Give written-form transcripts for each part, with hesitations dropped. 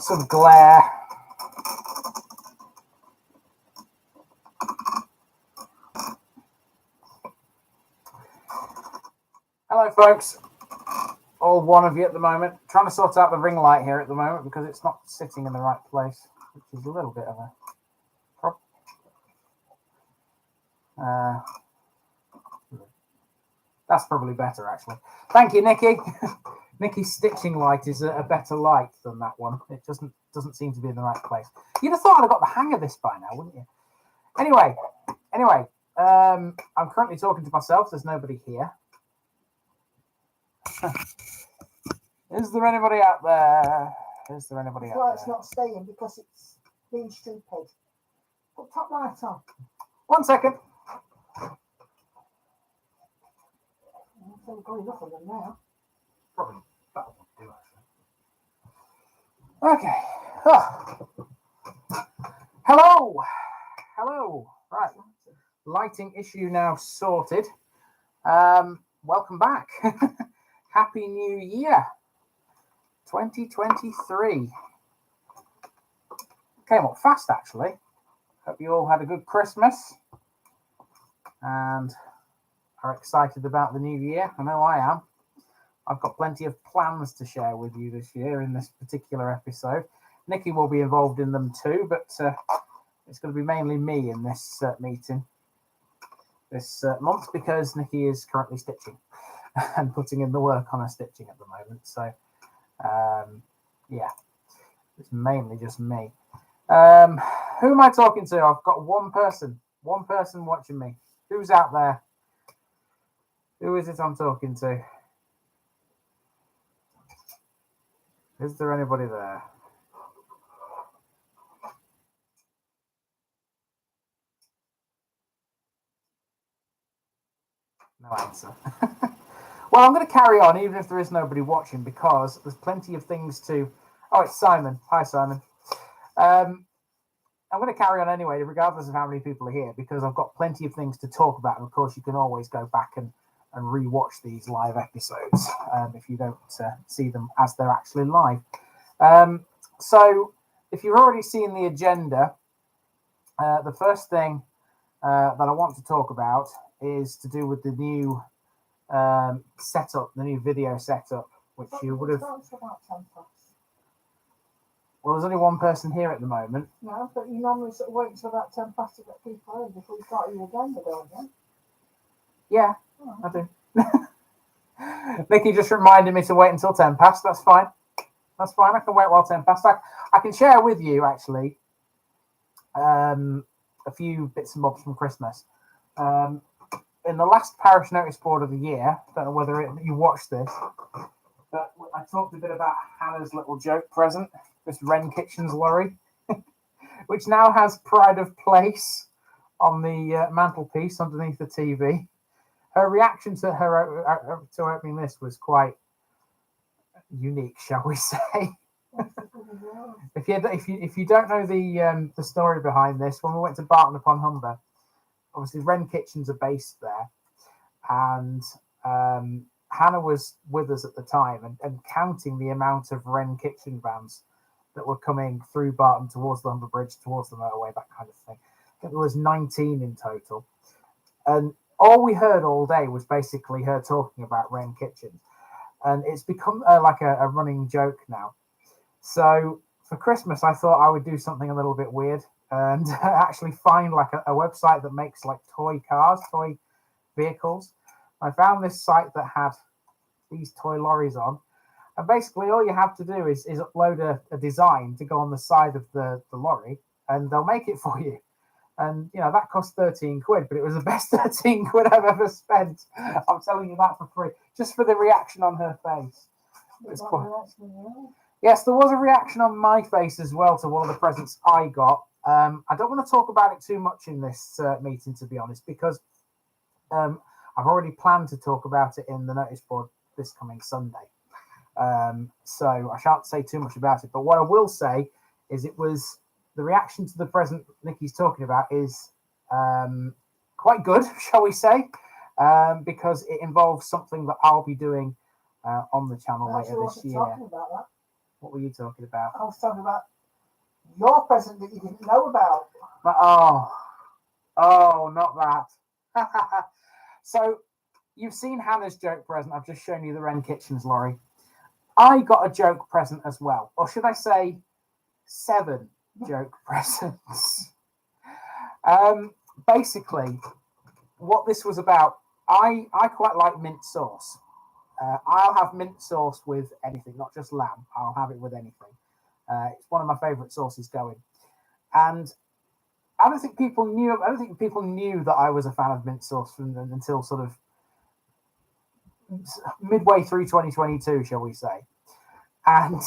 lots of glare. Hello, folks. All one of you at the moment. Trying to sort out the ring light here at the moment because it's not sitting in the right place, which is a little bit of a problem. That's probably better, actually. Thank you, Nikki. Nikki's stitching light is a better light than that one. It doesn't seem to be in the right place. You'd have thought I'd have got the hang of this by now, wouldn't you? Anyway, I'm currently talking to myself. There's nobody here. Is there anybody out there? Is there anybody out there? It's not staying because it's being stupid. Put top light on. 1 second. I'm going enough of them now. Probably that will do, actually. Okay. Oh. Hello. Right. Lighting issue now sorted. Welcome back. Happy New Year. 2023. Came up fast, actually. Hope you all had a good Christmas and are excited about the new year. I know I am. I've got plenty of plans to share with you this year in this particular episode. Nikki will be involved in them too, but it's going to be mainly me in this meeting this month because Nikki is currently stitching and putting in the work on her stitching at the moment. So, yeah, it's mainly just me. Who am I talking to? I've got one person watching me. Who's out there? Who is it I'm talking to? Is there anybody there? No answer. Well, I'm going to carry on even if there is nobody watching because there's plenty of things to... Oh, it's Simon. Hi, Simon. I'm going to carry on anyway, regardless of how many people are here, because I've got plenty of things to talk about. And of course, you can always go back and re-watch these live episodes if you don't see them as they're actually live. So if you've already seen the agenda, the first thing that I want to talk about is to do with the new setup, the new video setup, which you would have... Well, there's only one person here at the moment. No, but you normally sort of wait until about 10 past to get people in before you start your agenda, don't you? Yeah, I do. Nikki just reminded me to wait until 10 past. That's fine. That's fine. I can wait while 10 past. I can share with you, actually, a few bits and bobs from Christmas. In the last Parish Noticeboard of the year, I don't know whether you watched this, but I talked a bit about Hannah's little joke present, this Wren Kitchens lorry, which now has pride of place on the mantelpiece underneath the TV. Her reaction to her to opening this was quite unique, shall we say? If you don't know the story behind this, when we went to Barton upon Humber, obviously Wren Kitchens are based there, and Hannah was with us at the time and counting the amount of Wren Kitchen vans that were coming through Barton towards the Humber Bridge, towards the motorway, that kind of thing. I think there was 19 in total, and all we heard all day was basically her talking about Wren Kitchens, and it's become like a running joke now. So for Christmas, I thought I would do something a little bit weird and actually find like a website that makes like toy cars, toy vehicles. I found this site that had these toy lorries on, and basically all you have to do is upload a design to go on the side of the lorry, and they'll make it for you. And you know that cost 13 quid, but it was the best 13 quid I've ever spent. I'm telling you that for free, just for the reaction on her face. It was quite... Yes, there was a reaction on my face as well to one of the presents I got. I don't want to talk about it too much in this meeting, to be honest, because I've already planned to talk about it in the notice board this coming Sunday. So I shan't say too much about it. But what I will say is it was the reaction to the present Nikki's talking about is quite good, shall we say, because it involves something that I'll be doing on the channel later this year. Talking about that. What were you talking about? I was talking about your present that you didn't know about. But, oh, not that. So you've seen Hannah's joke present. I've just shown you the Wren Kitchens lorry. I got a joke present as well, or should I say 7 joke presents. Basically, what this was about, I quite like mint sauce. I'll have mint sauce with anything, not just lamb. I'll have it with anything. It's one of my favourite sauces going. And I don't think people knew that I was a fan of mint sauce until sort of midway through 2022, shall we say. And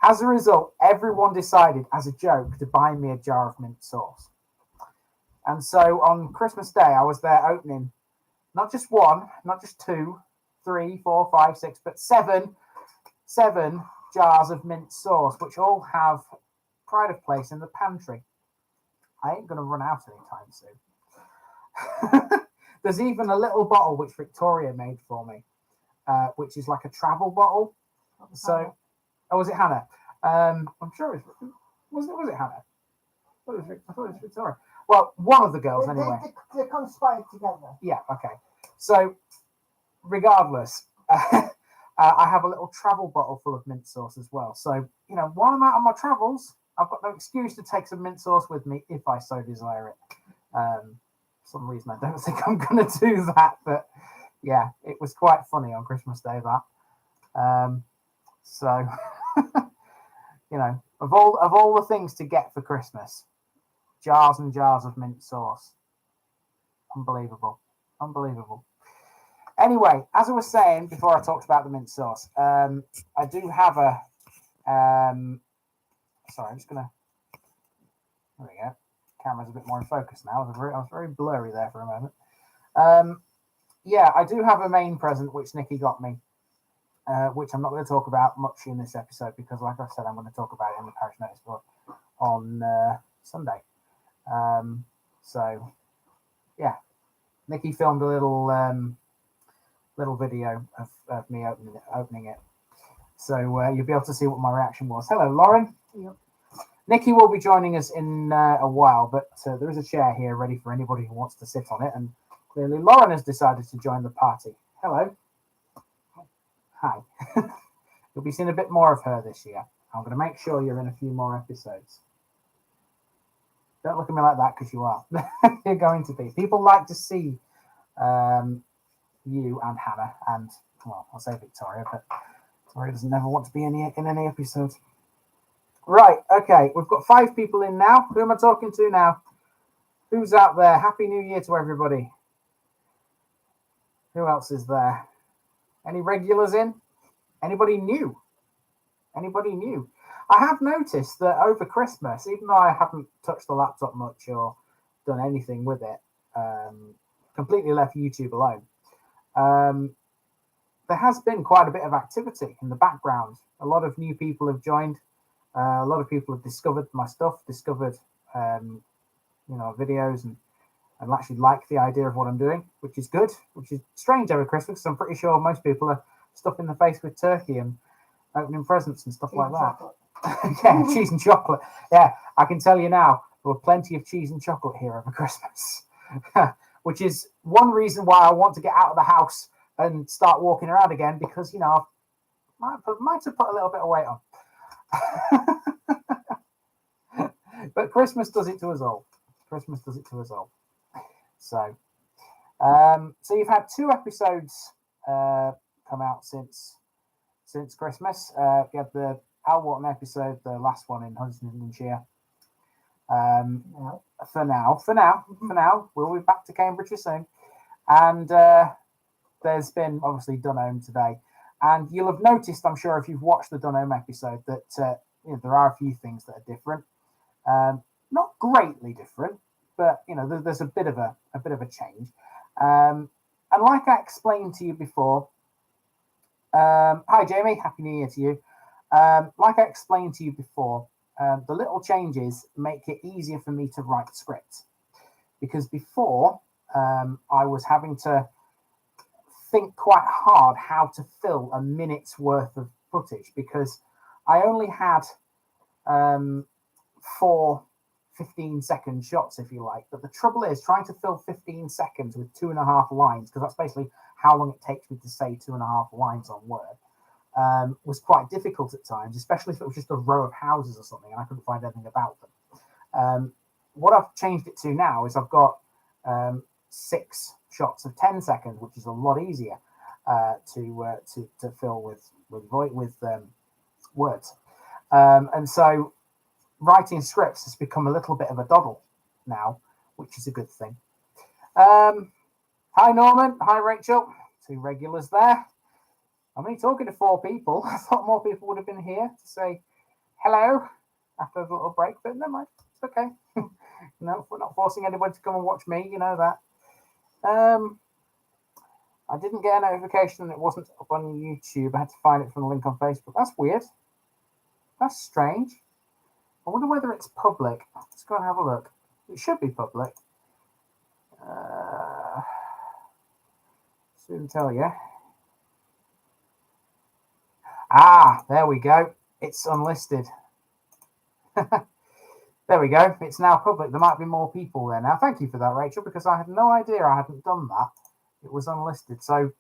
as a result, everyone decided as a joke to buy me a jar of mint sauce. And so on Christmas Day, I was there opening not just 1, not just 2, 3, 4, 5, 6, but 7 jars of mint sauce, which all have pride of place in the pantry. I ain't going to run out anytime soon. There's even a little bottle which Victoria made for me, which is like a travel bottle. So, was it Hannah? I'm sure it was it Hannah? I thought it was Victoria. Well, one of the girls anyway. They conspired together. Yeah, okay. So, regardless, I have a little travel bottle full of mint sauce as well. So, while I'm out on my travels, I've got no excuse to take some mint sauce with me if I so desire it. For some reason, I don't think I'm going to do that, but yeah, it was quite funny on Christmas Day, that. So, of all the things to get for Christmas, jars and jars of mint sauce. Unbelievable. Anyway, as I was saying before I talked about the mint sauce, I do have a... sorry, I'm just going to... There we go. Camera's a bit more in focus now. I was very blurry there for a moment. Yeah, I do have a main present which Nikki got me, which I'm not going to talk about much in this episode because, like I said, I'm going to talk about it in the Parish Noticeboard on Sunday. So, yeah, Nikki filmed a little video of me opening it. So you'll be able to see what my reaction was. Hello, Lauren. Yep. Nikki will be joining us in a while, but there is a chair here ready for anybody who wants to sit on it. And clearly Lauren has decided to join the party. Hello. Hi. You'll be seeing a bit more of her this year. I'm going to make sure you're in a few more episodes. Don't look at me like that because you are. You're going to be. People like to see you and Hannah and, well, I'll say Victoria, but Victoria doesn't never want to be in any episodes. Right, okay, we've got 5 people in now. Who am I talking to now? Who's out there? Happy New Year to everybody. Who else is there? Any regulars in? Anybody new? I have noticed that over Christmas, even though I haven't touched the laptop much or done anything with it, completely left YouTube alone, there has been quite a bit of activity in the background. A lot of new people have joined. A lot of people have discovered my stuff, discovered videos, and actually like the idea of what I'm doing, which is good, which is strange over Christmas. I'm pretty sure most people are stuffing the face with turkey and opening presents and stuff like that. Yeah, cheese and chocolate. Yeah, I can tell you now, there were plenty of cheese and chocolate here over Christmas, which is one reason why I want to get out of the house and start walking around again, because, I might have put a little bit of weight on. But Christmas does it to us all. So you've had 2 episodes come out since Christmas. You had the Al Wharton episode, the last one in Huntingdonshire. For now, we'll be back to Cambridgeshire soon. And there's been obviously Dunholm today. And you'll have noticed, I'm sure, if you've watched the Dunholm episode, that there are a few things that are different. Not greatly different, but there's a bit of a change. And like I explained to you before, hi Jamie, Happy New Year to you. Like I explained to you before, the little changes make it easier for me to write scripts, because before I was having to think quite hard how to fill a minute's worth of footage, because I only had 4 15-second shots, if you like. But the trouble is trying to fill 15 seconds with 2.5 lines, because that's basically how long it takes me to say 2.5 lines on Word, was quite difficult at times, especially if it was just a row of houses or something and I couldn't find anything about them. What I've changed it to now is I've got 6 shots of 10 seconds, which is a lot easier to fill with words. And so writing scripts has become a little bit of a doddle now, which is a good thing. Hi Norman, hi Rachel, 2 regulars there. I'm only talking to 4 people. I thought more people would have been here to say hello after a little break, but never mind, it's okay. No, we're not forcing anybody to come and watch me, you know that. I didn't get a notification and it wasn't up on YouTube. I had to find it from the link on Facebook. That's weird. That's strange. I wonder whether it's public. Let's go and have a look. It should be public. Soon tell you. Ah, there we go. It's unlisted. There we go. It's now public. There might be more people there now. Thank you for that, Rachel, because I had no idea I hadn't done that. It was unlisted. So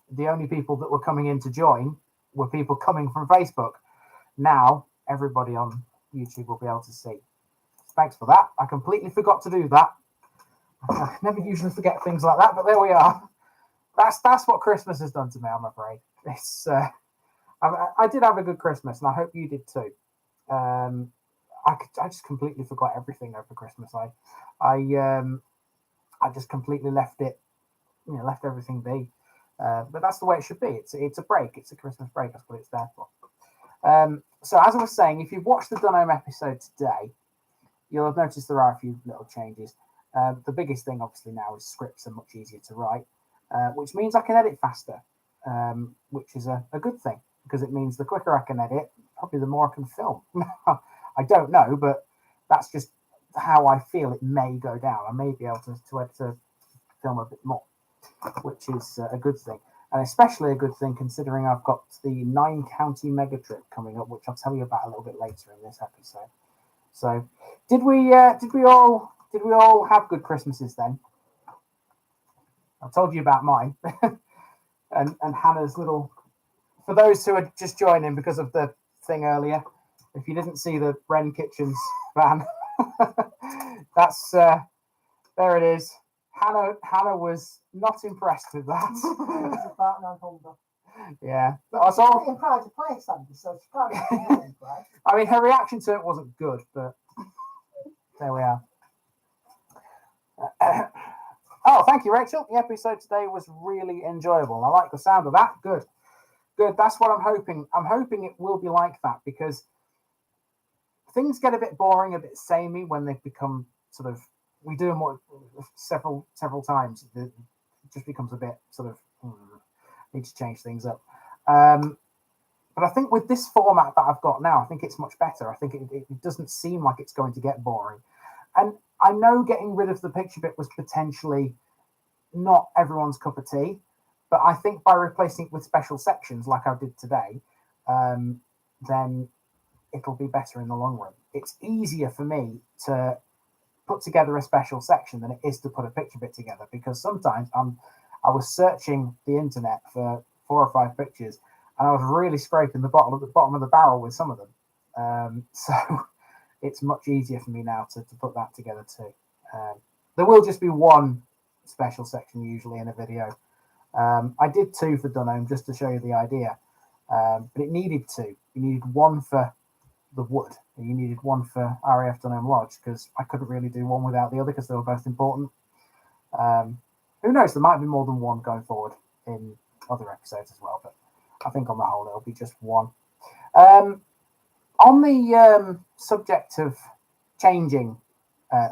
the only people that were coming in to join were people coming from Facebook. Now everybody on YouTube will be able to see. Thanks for that. I completely forgot to do that. I never usually forget things like that, but there we are. That's what Christmas has done to me, I'm afraid. It's I did have a good Christmas, and I hope you did too. I just completely forgot everything over Christmas. I just completely left it, left everything be. But that's the way it should be. It's a break. It's a Christmas break. That's what it's there for. So as I was saying, if you've watched the Dunham episode today, you'll have noticed there are a few little changes. The biggest thing, obviously, now is scripts are much easier to write, which means I can edit faster, which is a good thing, because it means the quicker I can edit, probably the more I can film. I don't know, but that's just how I feel it may go down. I may be able to film a bit more, which is a good thing. And especially a good thing considering I've got the 9-county Megatrip coming up, which I'll tell you about a little bit later in this episode. So, did we all have good Christmases then? I told you about mine, and Hannah's little. For those who are just joining because of the thing earlier, if you didn't see the Wren Kitchens van, that's there it is. Hannah was not impressed with that. Yeah, that's all. In pride to play something, so she can't be impressed. I mean, her reaction to it wasn't good, but there we are. Oh, thank you, Rachel. The episode today was really enjoyable. I like the sound of that. Good. That's what I'm hoping. I'm hoping it will be like that, because things get a bit boring, a bit samey when they become sort of. We do them several times. It just becomes a bit sort of need to change things up. But I think with this format that I've got now, I think it's much better. I think it doesn't seem like it's going to get boring. And I know getting rid of the picture bit was potentially not everyone's cup of tea, but I think by replacing it with special sections like I did today, then it'll be better in the long run. It's easier for me to put together a special section than it is to put a picture bit together, because sometimes I was searching the internet for 4 or 5 pictures and I was really scraping the bottom of the barrel with some of them. So it's much easier for me now to put that together too. There will just be one special section usually in a video. I did 2 for Dunham just to show you the idea, but it needed 2. You needed one for the wood, and you needed one for RAF Dunham Lodge, because I couldn't really do one without the other because they were both important. Who knows, there might be more than one going forward in other episodes as well, but I think on the whole it'll be just one. On the subject of changing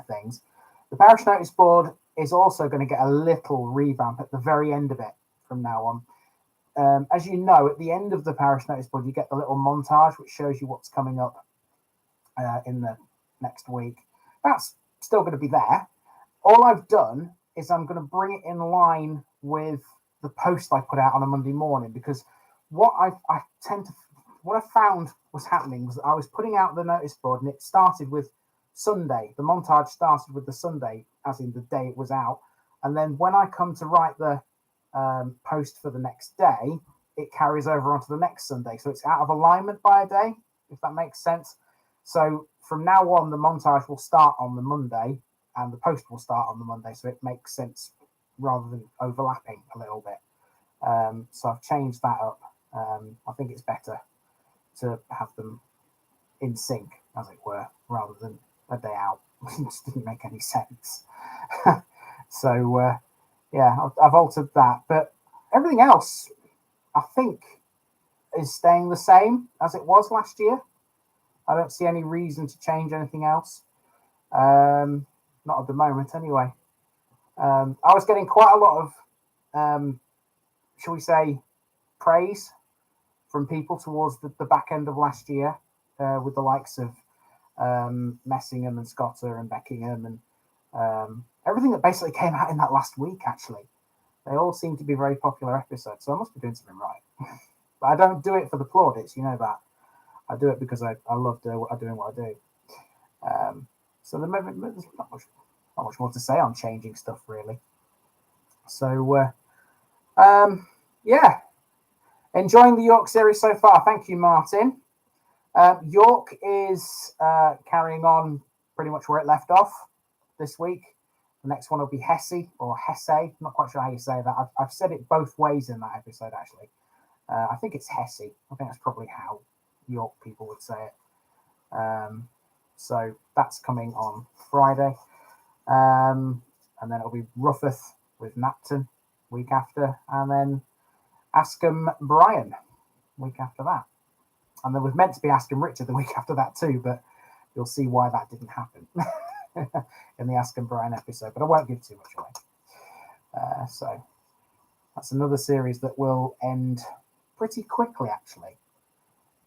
things, the Parish Noticeboard is also going to get a little revamp at the very end of it from now on. As you know, at the end of the Parish Noticeboard, you get the little montage which shows you what's coming up in the next week. That's still going to be there. All I've done is I'm going to bring it in line with the post I put out on a Monday morning, because what I tend to what I found was happening was that I was putting out the notice board, and it started with Sunday. The montage started with the Sunday, as in the day it was out. And then when I come to write the post for the next day, it carries over onto the next Sunday. So it's out of alignment by a day, if that makes sense. So from now on, the montage will start on the Monday and the post will start on the Monday. So it makes sense rather than overlapping a little bit. So I've changed that up. I think it's better to have them in sync, as it were, rather than a day out, which just didn't make any sense. So, yeah, I've altered that. But everything else, I think, is staying the same as it was last year. I don't see any reason to change anything else. Not at the moment, anyway. I was getting quite a lot of, shall we say, praise from people towards the back end of last year, with the likes of Messingham and Scotter and Beckingham and everything that basically came out in that last week, actually. They all seem to be very popular episodes, so I must be doing something right. But I don't do it for the plaudits, you know that. I do it because I love doing what I do. So there's not much more to say on changing stuff, really. So, yeah. Enjoying the York series so far. Thank you, Martin. York is carrying on pretty much where it left off this week. The next one will be Haxey or Hesse. I'm not quite sure how you say that. I've said it both ways in that episode, actually. I think it's Haxey. I think that's probably how York people would say it. So that's coming on Friday. And then it'll be Ruffeth with Napton week after. And then Askham Brian week after that. And there was meant to be Askham Richard the week after that too, but you'll see why that didn't happen in the Askham Brian episode. But I won't give too much away. So that's another series that will end pretty quickly, actually,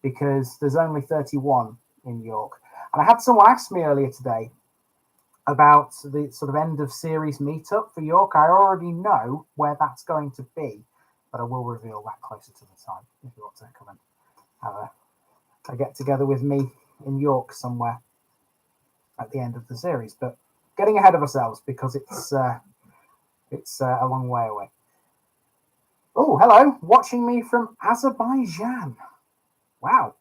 because there's only 31 in York. And I had someone ask me earlier today about the sort of end of series meetup for York. I already know where that's going to be, but I will reveal that closer to the time if you want to come and have a get together with me in York somewhere at the end of the series. But getting ahead of ourselves because it's a long way away. Oh, hello! Watching me from Azerbaijan. Wow,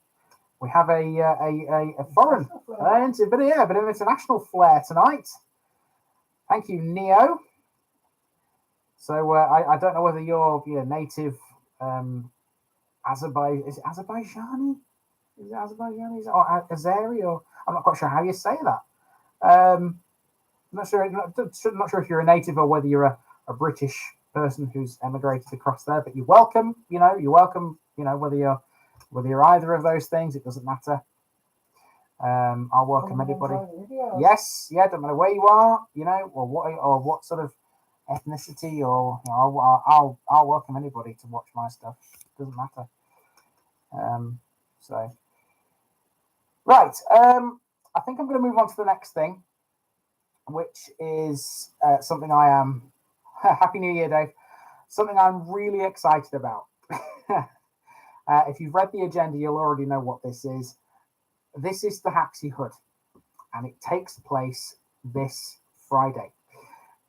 we have a foreign, bit of international flair tonight. Thank you, Neo. So I don't know whether you're native Azerbaijani. Is it Azerbaijani? Is it Azerbaijani? Or Azeri? Or I'm not quite sure how you say that. I'm not sure if you're a native or whether you're a British person who's emigrated across there. But you're welcome. You're welcome. Whether you're either of those things, it doesn't matter. I'll welcome anybody. Yes, yeah, don't matter where you are, or what sort of ethnicity, or I'll welcome anybody to watch my stuff. It doesn't matter. So right, I think I'm going to move on to the next thing, which is something I am. Happy New Year, Dave. Something I'm really excited about. If you've read the agenda, you'll already know what this is. This is the Haxey Hood, and it takes place this Friday.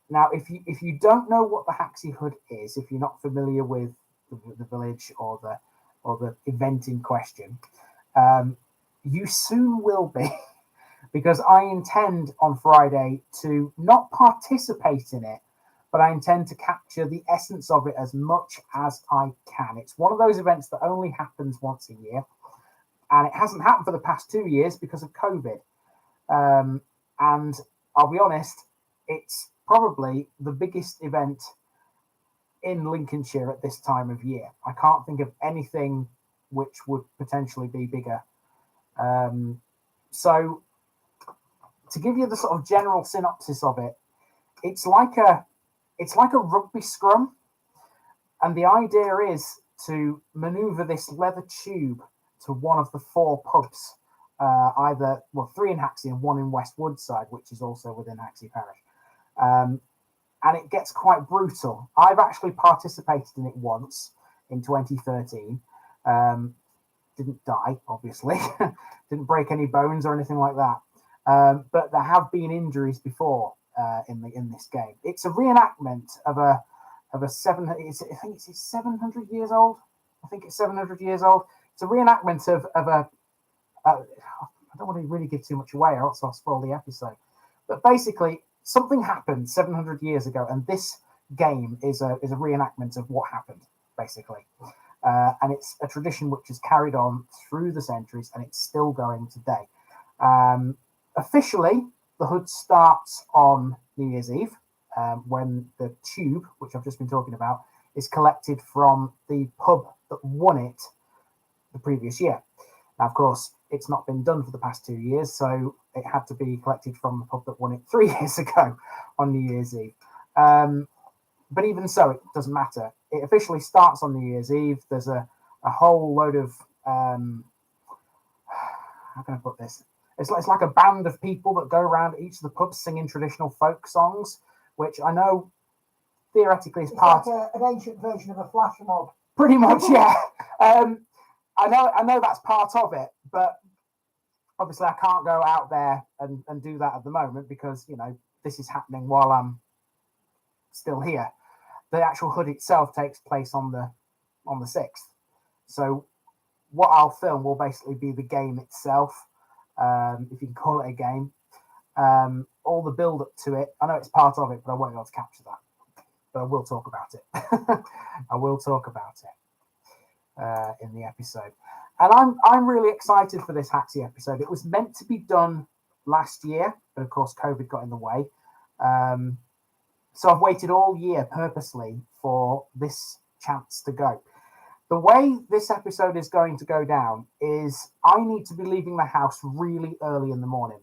Now, if you don't know what the Haxey Hood is, if you're not familiar with the village or the event in question, you soon will be, because I intend on Friday to not participate in it, but I intend to capture the essence of it as much as I can. It's one of those events that only happens once a year. And it hasn't happened for the past 2 years because of COVID. And I'll be honest, it's probably the biggest event in Lincolnshire at this time of year. I can't think of anything which would potentially be bigger. So to give you the sort of general synopsis of it, it's like a rugby scrum. And the idea is to maneuver this leather tube to one of the 4 pubs, either 3 in Haxey and 1 in West Woodside, which is also within Haxey Parish. And it gets quite brutal. I've actually participated in it once in 2013. didn't die, obviously, didn't break any bones or anything like that. But there have been injuries before in this game. It's a reenactment of a seven. I think it's 700 years old. I think it's 700 years old. It's a reenactment of a. I don't want to really give too much away, or else I'll spoil the episode. But basically, something happened 700 years ago, and this game is a reenactment of what happened, basically. And it's a tradition which is carried on through the centuries, and it's still going today. Officially, the Hood starts on New Year's Eve, when the tube, which I've just been talking about, is collected from the pub that won it the previous year. Now, of course, it's not been done for the past 2 years, so it had to be collected from the pub that won it 3 years ago on New Year's Eve. But even so, it doesn't matter. It officially starts on New Year's Eve. There's a whole load of, how can I put this? It's like a band of people that go around each of the pubs singing traditional folk songs, which I know theoretically is part like an ancient version of a flash mob. Pretty much, yeah. I know that's part of it, but obviously I can't go out there and do that at the moment because, you know, this is happening while I'm still here. The actual Hood itself takes place on the 6th. So what I'll film will basically be the game itself, if you can call it a game. All the build up to it. I know it's part of it, but I won't be able to capture that. But I will talk about it. I will talk about it in the episode. And I'm really excited for this Haxey episode. It was meant to be done last year, but of course COVID got in the way. So I've waited all year purposely for this chance to go. The way this episode is going to go down is I need to be leaving the house really early in the morning.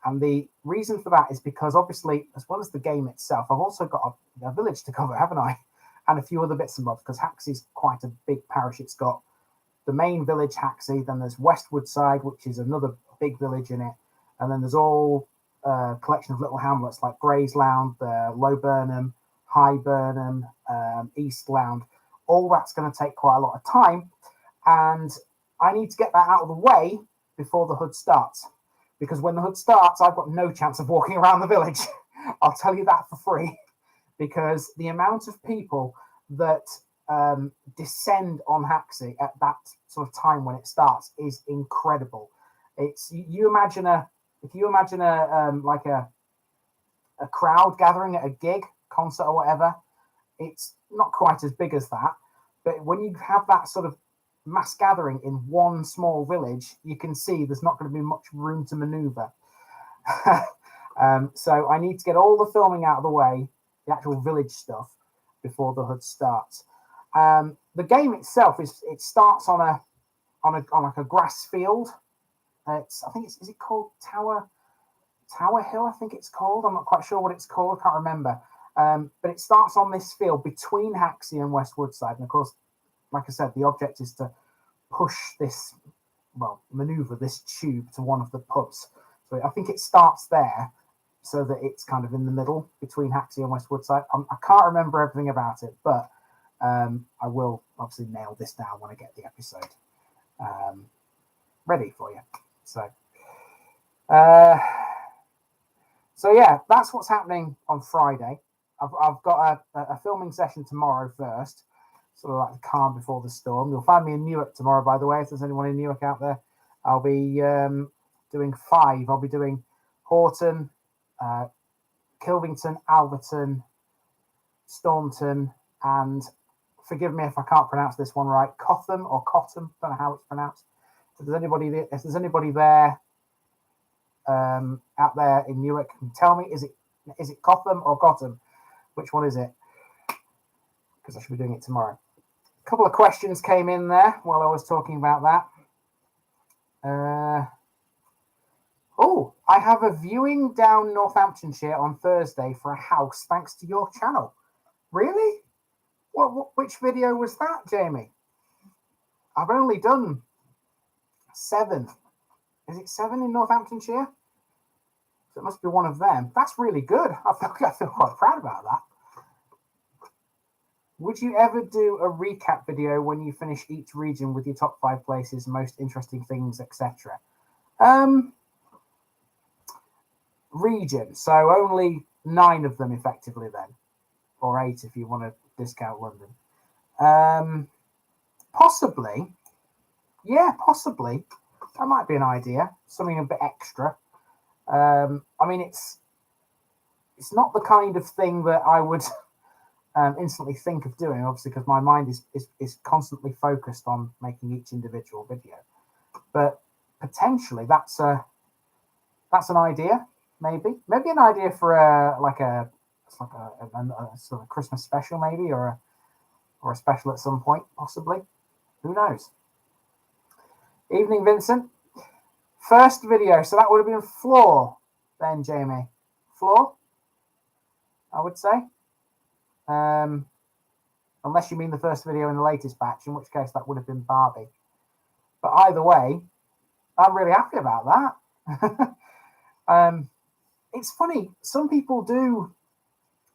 And the reason for that is because obviously, as well as the game itself, I've also got a village to cover, haven't I? And a few other bits and bobs, because Haxey's quite a big parish. It's got the main village, Haxey, then there's Westwood Side, which is another big village in it. And then there's all a collection of little hamlets like Grayslound, Low Burnham, High Burnham, East Lound. All that's going to take quite a lot of time. And I need to get that out of the way before the Hood starts. Because when the Hood starts, I've got no chance of walking around the village. I'll tell you that for free. Because the amount of people that descend on Haxey at that sort of time when it starts is incredible. It's if you imagine a crowd gathering at a gig, concert or whatever, it's not quite as big as that. But when you have that sort of mass gathering in one small village, you can see there's not going to be much room to maneuver. So I need to get all the filming out of the way, the actual village stuff, before the Hood starts. The game itself is starts on like a grass field. Is it called Tower Hill? I think it's called. I'm not quite sure what it's called. I can't remember. But it starts on this field between Haxey and Westwood Side, and of course, like I said, the object is to maneuver this tube to one of the pubs. So I think it starts there, so that it's kind of in the middle between Haxey and Westwood Side. I can't remember everything about it, but I will obviously nail this down when I get the episode ready for you. So yeah, that's what's happening on Friday. I've got a filming session tomorrow first, sort of like the calm before the storm. You'll find me in Newark tomorrow, by the way, if there's anyone in Newark out there. I'll be doing 5. I'll be doing Horton, Kilvington, Alverton, Staunton, and forgive me if I can't pronounce this one right, Cotham or Cottam, don't know how it's pronounced. If there's anybody there out there in Newark, can tell me, is it Cotham or Cottam? Which one is it? Because I should be doing it tomorrow. A couple of questions came in there while I was talking about that. I have a viewing down Northamptonshire on Thursday for a house thanks to your channel. Really? Which video was that, Jamie? I've only done 7. Is it 7 in Northamptonshire? So it must be one of them. That's really good. I feel quite proud about that. Would you ever do a recap video when you finish each region with your top 5 places, most interesting things, etc.? Region. So only 9 of them effectively then, or 8 if you want to discount London. Possibly. Yeah, possibly. That might be an idea. Something a bit extra. I mean, it's not the kind of thing that I would instantly think of doing, obviously, because my mind is constantly focused on making each individual video. But potentially, that's an idea. Maybe an idea for a sort of Christmas special, maybe, or a special at some point, possibly. Who knows? Evening, Vincent. First video, so that would have been floor then, Jamie. Floor, I would say. Unless you mean the first video in the latest batch, in which case that would have been Barbie. But either way, I'm really happy about that. It's funny, some people do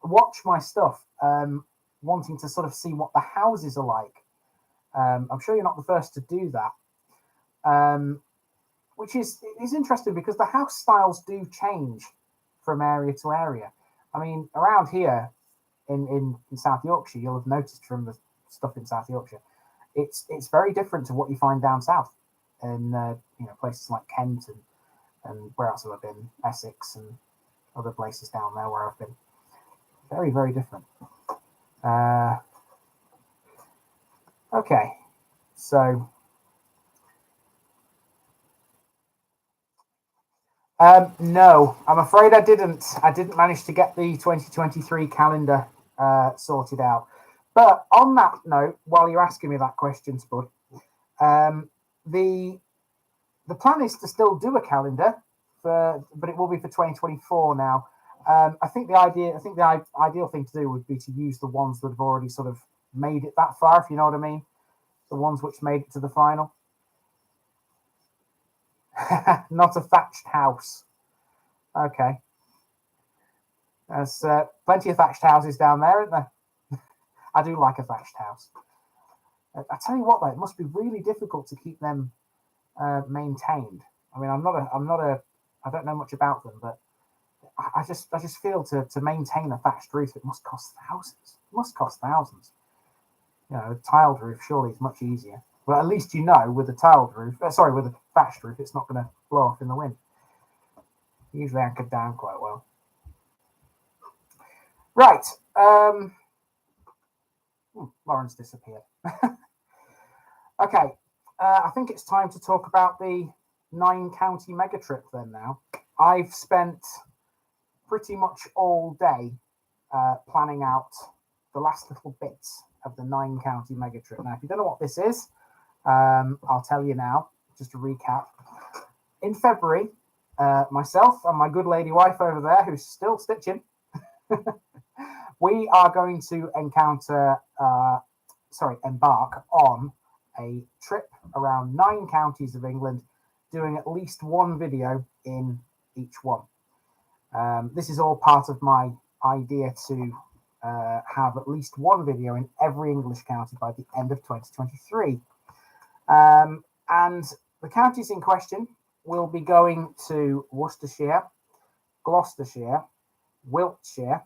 watch my stuff wanting to sort of see what the houses are like. I'm sure you're not the first to do that. Which is interesting because the house styles do change from area to area. I mean, around here in South Yorkshire, you'll have noticed from the stuff in South Yorkshire, it's very different to what you find down south in places like Kent and where else have I been? Essex and other places down there where I've been. Very, very different. Okay, so. No, I'm afraid I didn't. I didn't manage to get the 2023 calendar sorted out. But on that note, while you're asking me that question, Spud, the plan is to still do a calendar, but it will be for 2024 now. I think the ideal thing to do would be to use the ones that have already sort of made it that far, if you know what I mean. The ones which made it to the final. Not a thatched house. Okay. There's plenty of thatched houses down there, isn't there? I do like a thatched house. I tell you what, though, it must be really difficult to keep them maintained. I mean, I don't know much about them, but I just feel to maintain a thatched roof, it must cost thousands. It must cost thousands. You know, a tiled roof surely is much easier. But at least you know with a tiled roof, with a thatched roof, it's not going to blow off in the wind. Usually anchored down quite well. Right. Lauren's disappeared. Okay. I think it's time to talk about the 9-county Megatrip then now. I've spent pretty much all day planning out the last little bits of the 9-county Megatrip. Now, if you don't know what this is, I'll tell you now, just to recap. In February, myself and my good lady wife over there, who's still stitching, we are going to embark on a trip around 9 counties of England, doing at least one video in each one. This is all part of my idea to have at least one video in every English county by the end of 2023. And the counties in question will be going to Worcestershire, Gloucestershire, Wiltshire,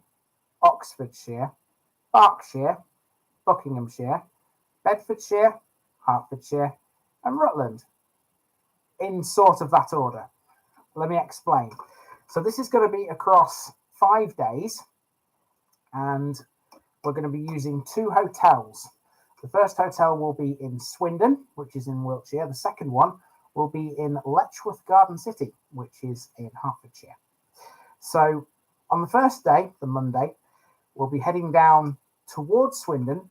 Oxfordshire, Berkshire, Buckinghamshire, Bedfordshire, Hertfordshire, and Rutland, in sort of that order. Let me explain. So this is going to be across 5 days, and we're going to be using 2 hotels. The first hotel will be in Swindon, which is in Wiltshire. The second one will be in Letchworth Garden City, which is in Hertfordshire. So on the first day, the Monday, we'll be heading down towards Swindon,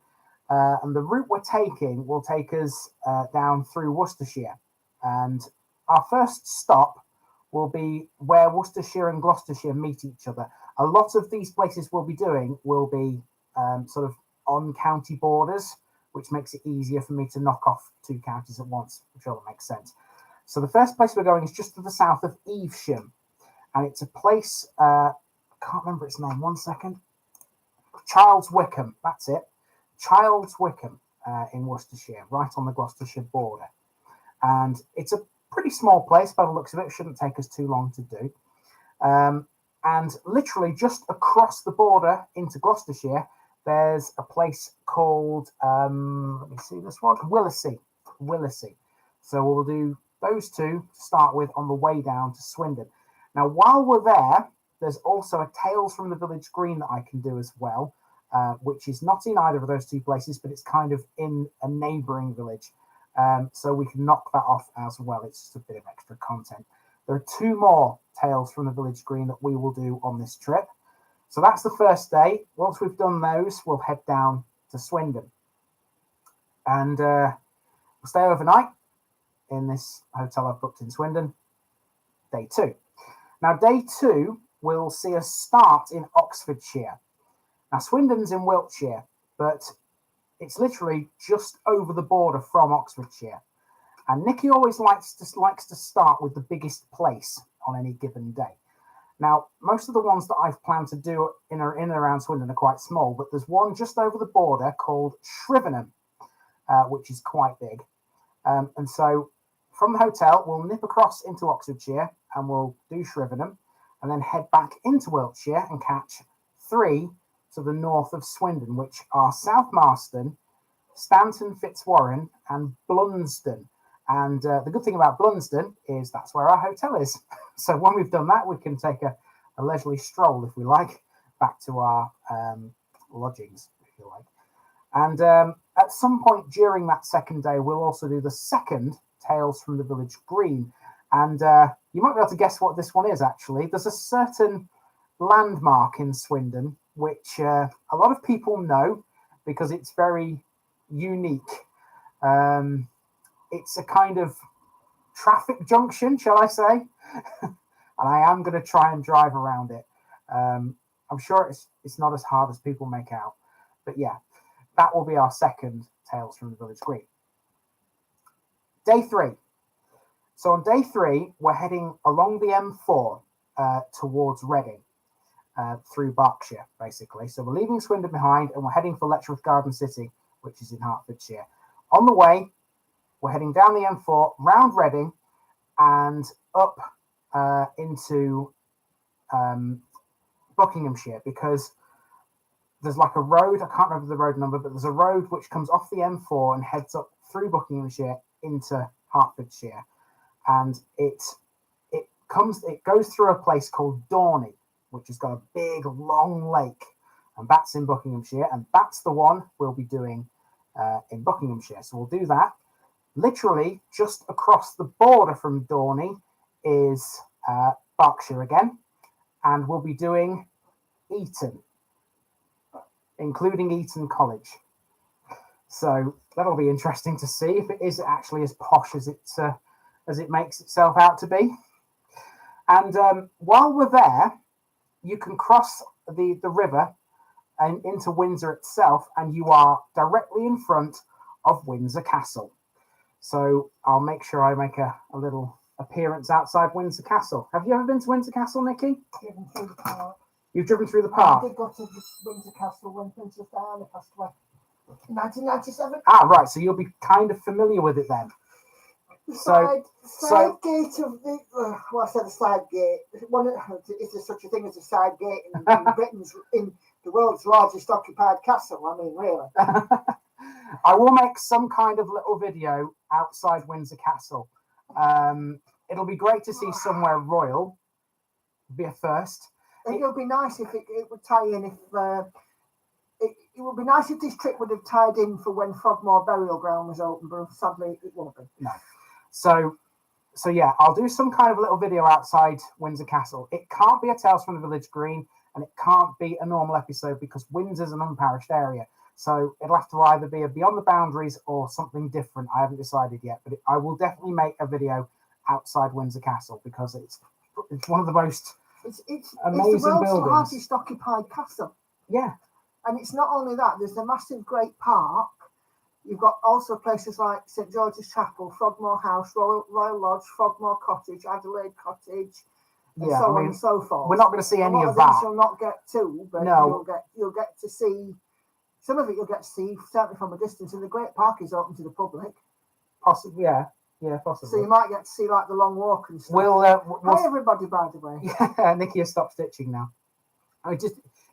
and the route we're taking will take us down through Worcestershire. And our first stop will be where Worcestershire and Gloucestershire meet each other. A lot of these places we'll be doing will be sort of on county borders, which makes it easier for me to knock off 2 counties at once, which all makes sense. So the first place we're going is just to the south of Evesham, and it's a place, I can't remember its name, one second. Childs Wycombe, that's it. Child's Wycombe in Worcestershire, right on the Gloucestershire border. And it's a pretty small place by the looks of it. It shouldn't take us too long to do. And literally just across the border into Gloucestershire, there's a place called, let me see this one, Willisey. So we'll do those two to start with on the way down to Swindon. Now, while we're there, there's also a Tales from the Village Green that I can do as well, which is not in either of those two places, but it's kind of in a neighbouring village. So we can knock that off as well. It's just a bit of extra content. There are two more Tales from the Village Green that we will do on this trip. So that's the first day. Once we've done those, we'll head down to Swindon. And we'll stay overnight in this hotel I've booked in Swindon. Day 2. Now, day 2 will see us start in Oxfordshire. Now, Swindon's in Wiltshire, but it's literally just over the border from Oxfordshire. And Nikki always likes to start with the biggest place on any given day. Now, most of the ones that I've planned to do in and around Swindon are quite small, but there's one just over the border called Shrivenham, which is quite big. And so from the hotel, we'll nip across into Oxfordshire and we'll do Shrivenham and then head back into Wiltshire and catch 3 to the north of Swindon, which are South Marston, Stanton Fitzwarren and Blunsdon. And the good thing about Blunsdon is that's where our hotel is. So when we've done that, we can take a leisurely stroll, if we like, back to our lodgings, if you like. And at some point during that second day, we'll also do the second Tales from the Village Green. And you might be able to guess what this one is, actually. There's a certain landmark in Swindon, which a lot of people know because it's very unique. It's a kind of traffic junction, shall I say? And I am going to try and drive around it. I'm sure it's not as hard as people make out. But yeah, that will be our second Tales from the Village Green. Day 3. So on day 3, we're heading along the M4 towards Reading, through Berkshire, basically. So we're leaving Swindon behind and we're heading for Letchworth Garden City, which is in Hertfordshire. On the way, we're heading down the M4, round Reading, and up into Buckinghamshire, because there's like a road, I can't remember the road number, but there's a road which comes off the M4 and heads up through Buckinghamshire into Hertfordshire. And it goes through a place called Dorney, which has got a big, long lake. And that's in Buckinghamshire, and that's the one we'll be doing in Buckinghamshire. So we'll do that. Literally, just across the border from Dorney is Berkshire again, and we'll be doing Eton, including Eton College. So that'll be interesting to see if it is actually as posh as it makes itself out to be. And while we're there, you can cross the river and into Windsor itself, and you are directly in front of Windsor Castle. So I'll make sure I make a little appearance outside Windsor Castle. Have you ever been to Windsor Castle, Nikki? Driven through the park. You've driven through the park? I did go to Windsor Castle when Princess Diana passed away in 1997. Ah, right. So you'll be kind of familiar with it then. The side gate of the, well, I said the side gate. Is there such a thing as a side gate in the world's largest occupied castle? I mean, really. I will make some kind of little video outside Windsor Castle. It'll be great to see somewhere royal. Be a first. It would be nice if it would tie in. It would be nice if this trip would have tied in for when Frogmore Burial Ground was open, but sadly it won't be. No. So yeah, I'll do some kind of little video outside Windsor Castle. It can't be a Tales from the Village Green, and it can't be a normal episode because Windsor's an unparished area. So it'll have to either be a Beyond the Boundaries or something different. I haven't decided yet, but I will definitely make a video outside Windsor Castle because it's one of the most amazing it's the world's buildings. largest occupied castle. Yeah. And it's not only that, there's a massive great park. You've got also places like St George's Chapel, Frogmore House, Royal Lodge, Frogmore Cottage, Adelaide Cottage, and so on and so forth. We're not going to see any of that. You'll not get to, but no. you'll get to see Some of it you'll get to see certainly from a distance, and the Great Park is open to the public. Possibly, yeah, possibly. So you might get to see like the long walk and stuff. We'll Hi everybody, by the way. Yeah, Nikki has stopped stitching now. It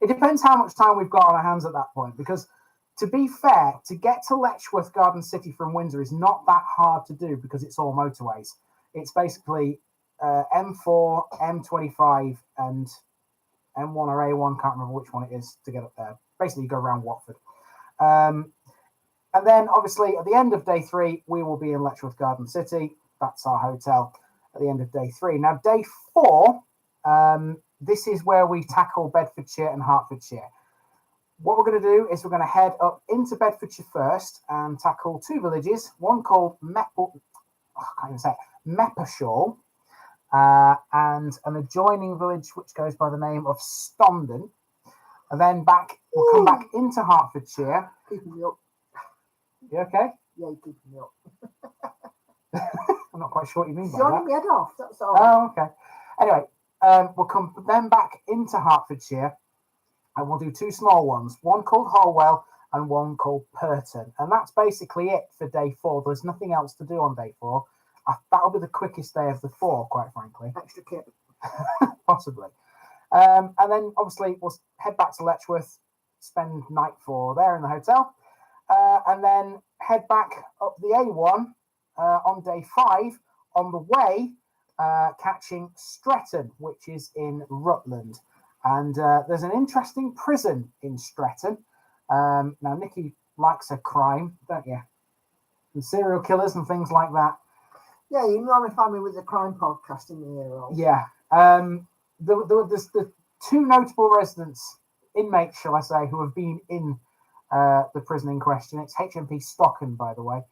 depends how much time we've got on our hands at that point, because to be fair, to get to Letchworth Garden City from Windsor is not that hard to do because it's all motorways. It's basically M4, M25, and M1 or A1, can't remember which one it is to get up there. Basically, you go around Watford. And then, obviously, at the end of day 3, we will be in Letchworth Garden City. That's our hotel at the end of day 3. Now, day 4, this is where we tackle Bedfordshire and Hertfordshire. What we're going to do is we're going to head up into Bedfordshire first and tackle 2 villages, one called Meppershall, and an adjoining village which goes by the name of Stondon. And then we'll come back into Hertfordshire. Keeping me up. You okay? Yeah, you're keeping me up. I'm not quite sure what you mean by Johnny that. me head off, that's all. Oh, okay. Anyway, we'll come then back into Hertfordshire, and we'll do 2 small ones, one called Holwell and one called Purton. And that's basically it for day 4. There's nothing else to do on day 4. That'll be the quickest day of the 4, quite frankly. Extra kit. Possibly. And then, obviously, we'll head back to Letchworth, spend night 4 there in the hotel, and then head back up the A1 on day 5, on the way, catching Stretton, which is in Rutland. And there's an interesting prison in Stretton. Now, Nikki likes her crime, don't you? And serial killers and things like that. Yeah, you normally find me with the crime podcast in the year. Yeah. There's the 2 notable residents, inmates, shall I say, who have been in the prison in question. It's HMP Stocken, by the way.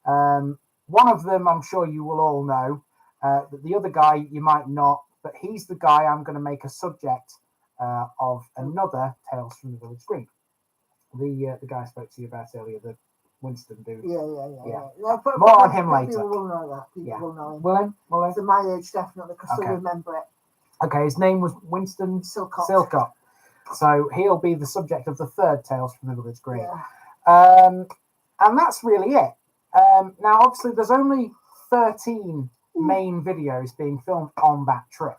One of them, I'm sure you will all know. The other guy, you might not, but he's the guy I'm going to make a subject of another Tales from the Village Green. The guy I spoke to you about earlier, the Winston dude. Yeah. No, more on him later. People will know that. People will know him. Will he? So my age, definitely, because still remember it. Okay, his name was Winston Silcott. So he'll be the subject of the 3rd Tales from the Village Green. Yeah. And that's really it. Now, obviously, there's only 13 main videos being filmed on that trip.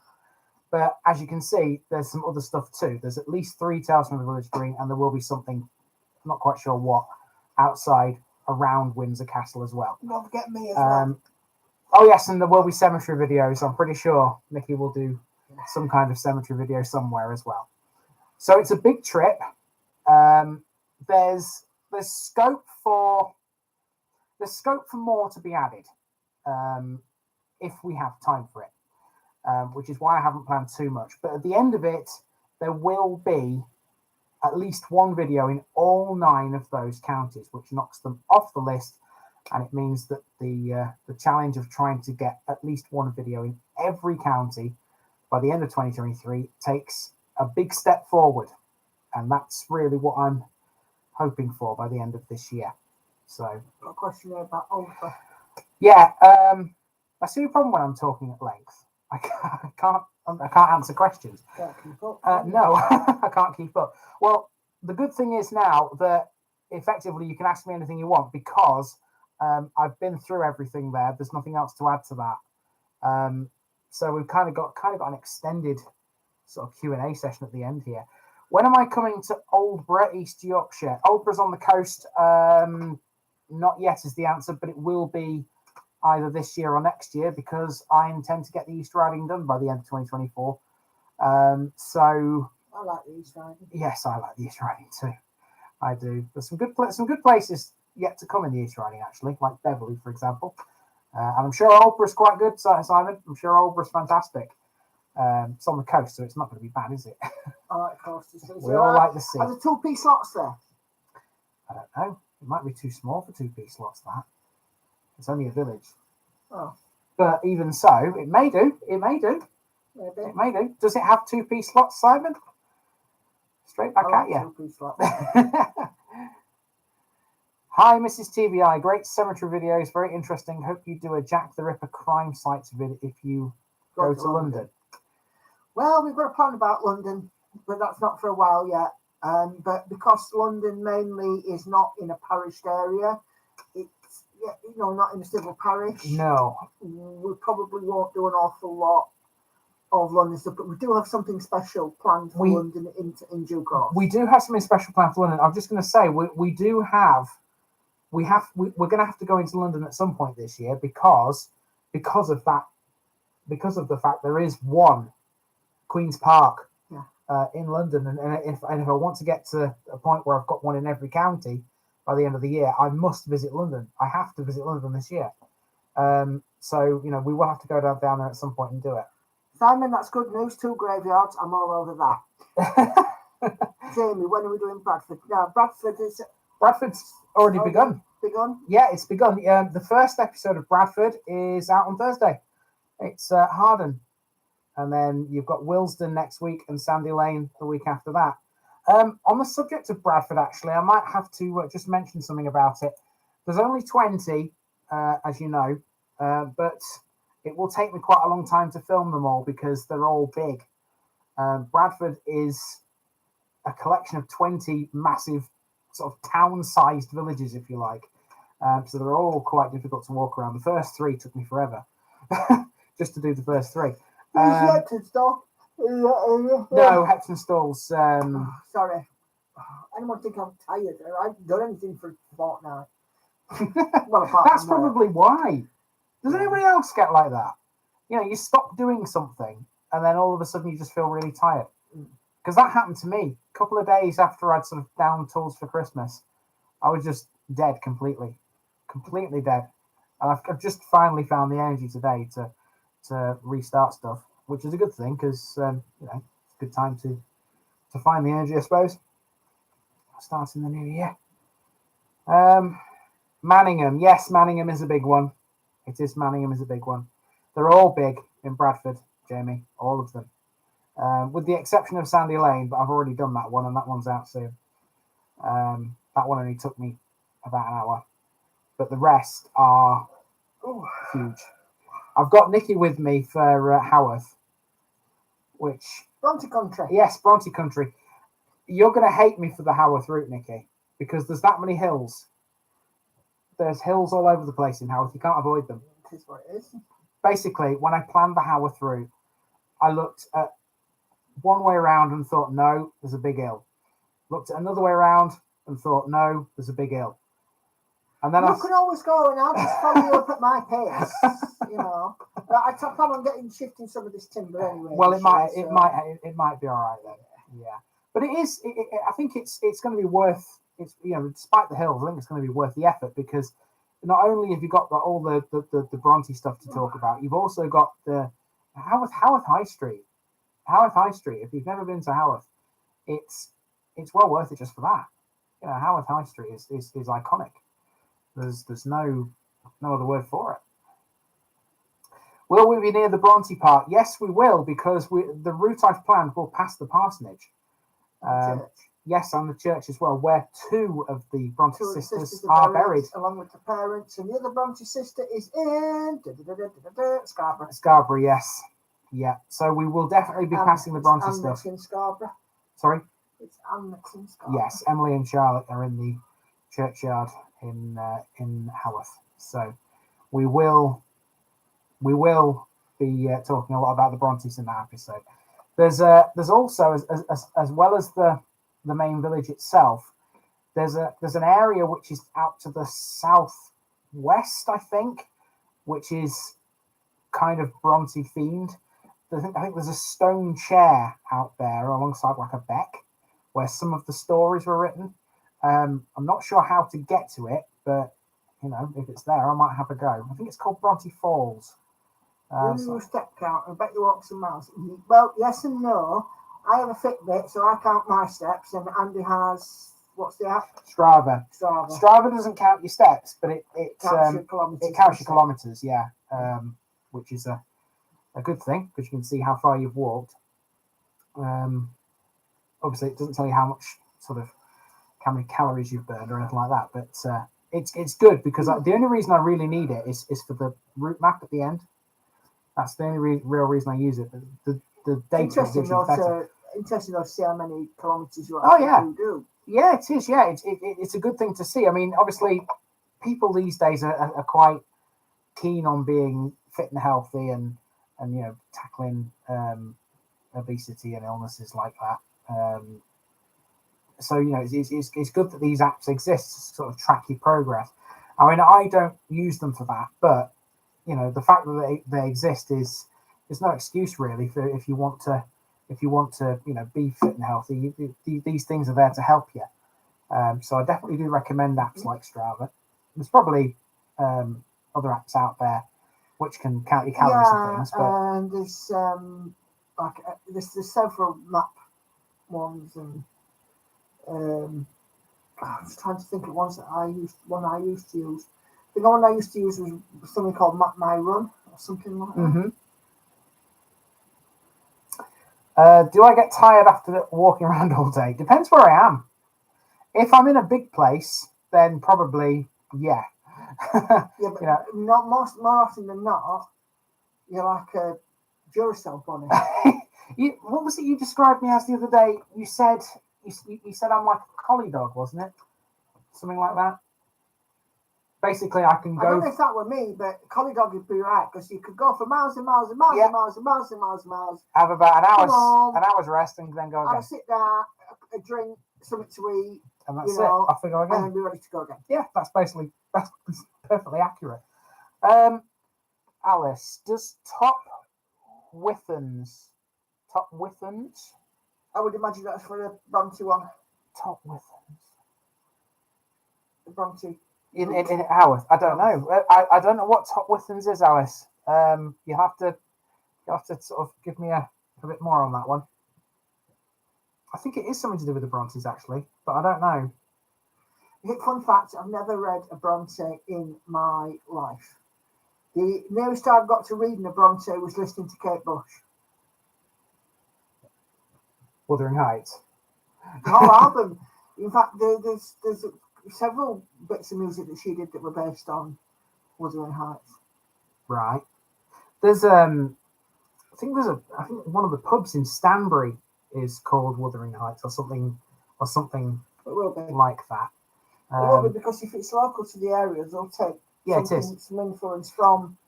But as you can see, there's some other stuff too. There's at least 3 Tales from the Village Green, and there will be something, I'm not quite sure what, outside around Windsor Castle as well. Don't forget me as well. Oh, yes, and there will be cemetery videos. I'm pretty sure Nikki will do some kind of cemetery video somewhere as well. So it's a big trip. There's scope for more to be added if we have time for it, which is why I haven't planned too much. But at the end of it, there will be at least 1 video in all 9 of those counties, which knocks them off the list. And it means that the challenge of trying to get at least 1 video in every county by the end of 2023 takes a big step forward. And that's really what I'm hoping for by the end of this year. So, got a question there about Oldborough. Yeah, I see a problem when I'm talking at length. I can't answer questions. Can't keep up. No, I can't keep up. Well, the good thing is now that effectively you can ask me anything you want, because I've been through everything there. There's nothing else to add to that. So we've kind of got an extended sort of Q&A session at the end here. When am I coming to Oldborough, East Yorkshire? Oldborough's on the coast. Not yet is the answer, but it will be either this year or next year, because I intend to get the East Riding done by the end of 2024. So I like the East Riding. Yes, I like the East Riding too. I do. There's some good places yet to come in the East Riding, actually, like Beverley, for example. And I'm sure Oldborough's quite good, Simon. I'm sure Oldborough's fantastic. It's on the coast, so it's not going to be bad, is it? I like coasters. We all like the sea. Are the 2-piece slots there? I don't know. It might be too small for 2-piece slots, that. It's only a village. Oh. But even so, it may do. It may do. Maybe. It may do. Does it have 2-piece slots, Simon? Straight back at you. 2-piece slots. Hi, Mrs. TVI. Great cemetery videos. Very interesting. Hope you do a Jack the Ripper crime sites video if you go to London. Well, we've got a plan about London, but that's not for a while yet. But because London mainly is not in a parished area, it's not in a civil parish. No, we probably won't do an awful lot of London stuff, but we do have something special planned for London in due course. We do have something special planned for London. I'm just going to say we're going to have to go into London at some point this year because of the fact there is one Queen's Park in London, and if I want to get to a point where I've got one in every county by the end of the year, I must visit London. I have to visit London this year. So we will have to go down there at some point and do it. Simon, that's good news. 2 graveyards. I'm all over that. Jamie, when are we doing Bradford? Now, Bradford's already begun. Begun? Yeah, it's begun. The first episode of Bradford is out on Thursday. It's Harden. And then you've got Willesden next week and Sandy Lane the week after that. On the subject of Bradford, actually, I might have to just mention something about it. There's only 20, as you know, but it will take me quite a long time to film them all because they're all big. Bradford is a collection of 20 massive sort of town-sized villages, if you like. So they're all quite difficult to walk around. The first 3 took me forever just to do the first 3. No, Hepton Stalls. Sorry. Anyone think I'm tired? I haven't done anything for a fortnight. That's probably why. Does anybody else get like that? You stop doing something and then all of a sudden you just feel really tired. Because that happened to me a couple of days after I'd sort of down tools for Christmas. I was just dead completely dead. And I've just finally found the energy today to restart stuff, which is a good thing because it's a good time to find the energy, I suppose. Starting the new year. Manningham, yes, Manningham is a big one. It is. Manningham is a big one. They're all big in Bradford, Jamie, all of them, with the exception of Sandy Lane. But I've already done that one, and that one's out soon. That one only took me about an hour, but the rest are huge. I've got Nikki with me for Haworth, which Bronte Country. Yes, Bronte Country. You're going to hate me for the Haworth route, Nikki, because there's that many hills. There's hills all over the place in Haworth. You can't avoid them. It is what it is. Basically, when I planned the Haworth route, I looked at one way around and thought, no, there's a big hill. Looked at another way around and thought, no, there's a big hill. And then you can always go and I'll just follow you up at my pace, But I plan on shifting some of this timber anyway. Well, it might be all right then. Yeah, but it is. I think it's going to be worth. It's despite the hills, I think it's going to be worth the effort because not only have you got all the Bronte stuff to talk about, you've also got the Haworth High Street. Haworth High Street. If you've never been to Haworth, it's well worth it just for that. Haworth High Street is iconic. There's no other word for it. Will we be near the Bronte Park? Yes, we will, because the route I've planned will pass the parsonage. Yes, and the church as well, where 2 of the Bronte sisters are buried. Along with the parents, and the other Bronte sister is in Scarborough. Scarborough, yes. Yeah, so we will definitely be passing the Bronte stuff. In Scarborough. Sorry? It's Annex in Scarborough. Yes, Emily and Charlotte are in the churchyard in Haworth. So we will be talking a lot about the Brontes in that episode. There's also as well as the main village itself, there's an area which is out to the southwest, I think, which is kind of Bronte themed. I think there's a stone chair out there alongside like a beck where some of the stories were written. I'm not sure how to get to it, but if it's there, I might have a go. I think it's called Bronte Falls. Step count. I bet you walk some miles. Well, yes and no. I have a Fitbit, so I count my steps, and Andy has what's the app? Strava. Strava doesn't count your steps, but it counts your kilometers. It counts your kilometers, yeah. Which is a good thing because you can see how far you've walked. Obviously, it doesn't tell you how many calories you've burned or anything like that, but it's good because the only reason I really need it is for the route map at the end. That's the only real reason I use it. The data is better. interesting to see how many kilometres you actually do. Yeah, it is. Yeah, it's a good thing to see. I mean, obviously, people these days are quite keen on being fit and healthy, and tackling obesity and illnesses like that. So it's good that these apps exist to sort of track your progress. I mean, I don't use them for that, but the fact that they exist is no excuse really for if you want to be fit and healthy. These things are there to help you. So I definitely do recommend apps like Strava. There's probably other apps out there which can count your calories and things. But and there's several map ones, and I was trying to think of ones that I used to use. The one I used to use was something called Map My Run or something like that. Do I get tired after walking around all day? Depends where I am. If I'm in a big place, then probably, yeah. Yeah, but not more often than not, you're like a Duracell bunny. What was it you described me as the other day? You said I'm like a collie dog, wasn't it? Something like that. Basically, I can go. I don't know if that were me, but collie dog would be right, because you could go for miles and miles and miles and miles and miles and miles and miles. Have about an hour's rest and then go again. I'll sit down, a drink, something to eat, and that's it. Off we go again. And then be ready to go again. Yeah, that's perfectly accurate. Alice, does Top Withens? I would imagine that's for the Bronte one. Top Withens. The Bronte. In Haworth, I don't know. I don't know what Top Withens is, Alice. You have to sort of give me a bit more on that one. I think it is something to do with the Brontes actually, but I don't know. Fun fact: I've never read a Bronte in my life. The nearest I've got to reading a Bronte was listening to Kate Bush. Wuthering Heights. The whole album. In fact, there's several bits of music that she did that were based on Wuthering Heights. Right. There's I think one of the pubs in Stanbury is called Wuthering Heights or something It will be. like that. It will be, because if it's local to the area, they'll take some influence from